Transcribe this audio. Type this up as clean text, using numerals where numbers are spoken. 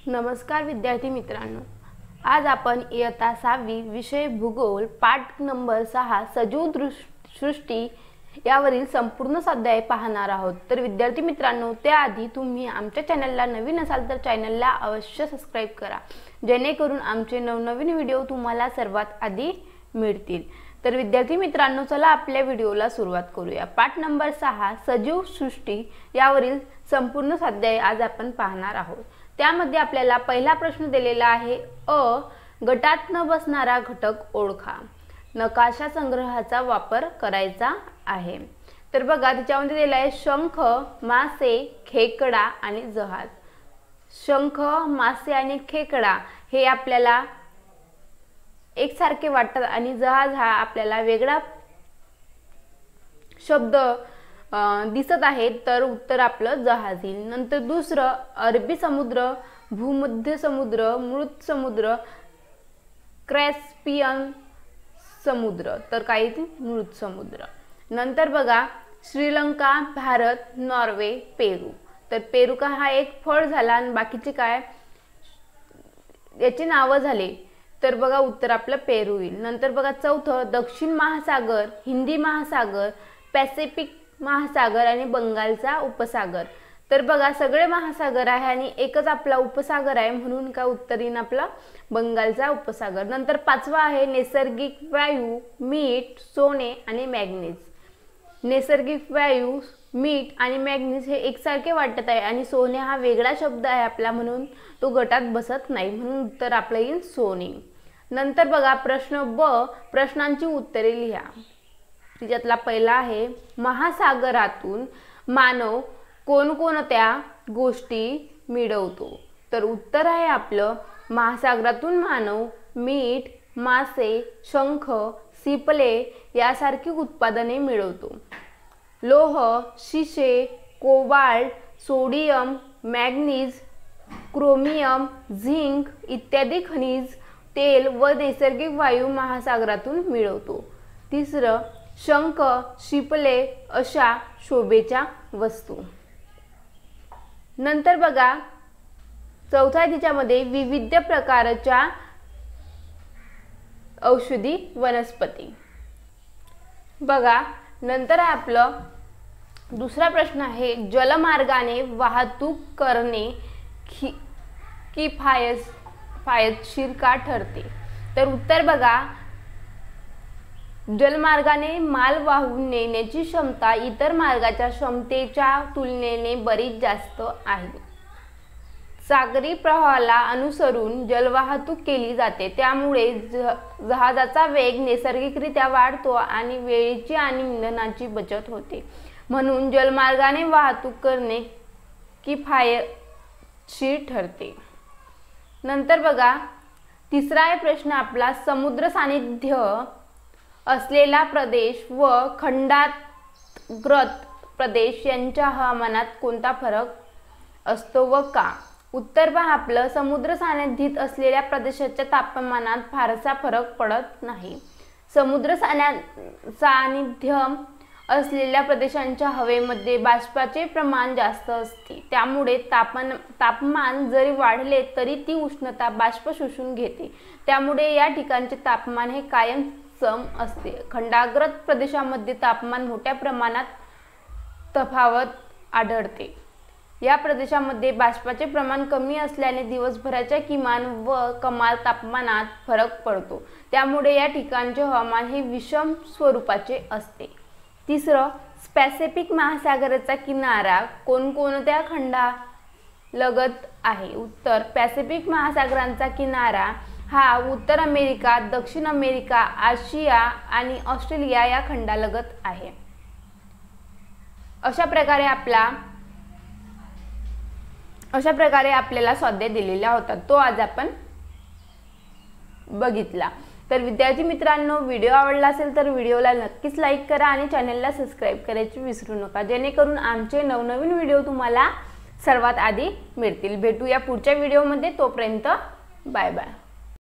नमस्कार विद्यार्थी मित्रांनो, आज आपण इयत्ता 6वी विषय भूगोल पाठ नंबर 6 सजीव सृष्टी यावरील संपूर्ण स्वाध्याय पाहणार आहोत। तर विद्यार्थी मित्रांनो, त्याआधी तुम्ही आमच्या चॅनलला नवीन असाल तर चॅनलला अवश्य सबस्क्राइब करा, जेणेकरून आमचे नवनवीन व्हिडिओ तुम्हाला सर्वात आधी मिळतील। तर विद्यार्थी मित्रांनो, चला आपल्या व्हिडिओला सुरुवात करूया। पाठ नंबर 6 सजीव सृष्टी यावरील संपूर्ण स्वाध्याय आज आपण पाहणार आहोत। त्यामध्ये आपल्याला पहिला प्रश्न दिलेला आहे, गटात न बसणारा घटक ओळखा। नकाशा संग्रहाचा वापर करायचा आहे। तर बघा, त्याच्यामध्ये दिला आहे शंख, मासे, खेकडा आणि जहाज। शंख, मासे आणि खेकडा हे आपल्याला एकसारखे वाटतात आणि जहाज हा आपल्याला वेगळा शब्द दिसत आहे, तर उत्तर आपलं जहाज येईल। नंतर दुसरं, अरबी समुद्र, भूमध्य समुद्र, मृत समुद्र, कॅस्पियन समुद्र, तर काय येईल मृत समुद्र। नंतर बघा, श्रीलंका, भारत, नॉर्वे, पेरू। तर पेरू का हा एक फळ झाला आणि बाकीचे काय याची नावं झाले, तर बघा उत्तर आपलं पेरू येईल। नंतर बघा चौथं, दक्षिण महासागर, हिंदी महासागर, पॅसिफिक महासागर आणि बंगालचा उपसागर। तर बघा सगळे महासागर आहे आणि एकच आपला उपसागर आहे, म्हणून का उत्तर येईल आपला बंगालचा उपसागर। नंतर पाचवा आहे नैसर्गिक वायू, मीठ, सोने आणि मॅग्नीज। नैसर्गिक वायू, मीठ आणि मॅग्नीज हे एकसारखे वाटत आहे आणि सोने हा वेगळा शब्द आहे आपला, म्हणून तो गटात बसत नाही, म्हणून उत्तर आपलं येईल सोने। नंतर बघा प्रश्न ब, प्रश्नांची उत्तरे लिहा। त्याच्यातला पहिला आहे, महासागरातून मानव कोणकोणत्या गोष्टी मिळवतो। तर उत्तर आहे आपलं महासागरातून मानव मीठ, मासे, शंख, सिपले यासारखी उत्पादने मिळवतो। लोह, शिसे, cobalt, sodium, manganese, chromium, zinc इत्यादी खनिज, तेल व नैसर्गिक वायू महासागरातून मिळवतो। तिसरं, शंख, शिपले अशा शोभेच्या वस्तू। नंतर बघा चौथा, तिच्यामध्ये विविध प्रकारच्या औषधी वनस्पती। बघा नंतर आपलं दुसरा प्रश्न आहे, जलमार्गाने वाहतूक करणे किफायतशीर का ठरते। तर उत्तर बघा, जलमार्गाने माल वाहून नेण्याची क्षमता इतर मार्गाच्या क्षमतेच्या तुलनेने बरीच जास्त आहे। सागरी प्रवाहाला अनुसरून जलवाहतूक केली जाते, त्यामुळे जहाजाचा वेग नैसर्गिकरित्या वाढतो आणि वेळेची आणि इंधनाची बचत होते, म्हणून जलमार्गाने वाहतूक करणे किफायतशीर ठरते। नंतर बघा तिसरा आहे प्रश्न आपला, समुद्र सानिध्य असलेला प्रदेश व खंडांतर्गत प्रदेश यांच्या हवामानात कोणता फरक असतो व का। उत्तर पहा आपलं, समुद्र सानिध्यात असलेल्या प्रदेशाच्या तापमानात फारसा फरक पडत नाही। समुद्र सानिध्य असलेल्या प्रदेशांच्या हवेमध्ये बाष्पाचे प्रमाण जास्त असते, त्यामुळे तापमान जरी वाढले तरी ती उष्णता बाष्प शोषून घेते, त्यामुळे या ठिकाणचे तापमान हे कायम सम असते। खंडाग्रत प्रदेशामध्ये तापमान मोठ्या प्रमाणात तफावत आढळते। या प्रदेशामध्ये बाष्पाचे प्रमाण कमी असल्याने दिवसभराच्या किमान व कमाल तापमानात फरक पडतो, त्यामुळे या ठिकाणचे हवामान हे विषम स्वरूपाचे असते। तिसरं, पॅसिफिक महासागराचा किनारा कोणकोणत्या खंडालगत आहे। उत्तर, पॅसिफिक महासागराचा किनारा हा उत्तर अमेरिका, दक्षिण अमेरिका, आशिया आणि ऑस्ट्रेलिया या खंडालगत आहे। अशा प्रकारे आपल्याला स्वाध्याय दिलेला होता, तो आज आपण बघितला। तर विद्यार्थी मित्रांनो, व्हिडिओ आवडला असेल तर व्हिडिओला नक्कीच लाईक करा आणि चॅनलला सबस्क्राइब करायची विसरू नका, जेणेकरून आमचे नवनवीन व्हिडिओ तुम्हाला सर्वात आधी मिळतील। भेटूया पुढच्या व्हिडिओमध्ये, तोपर्यंत बाय बाय।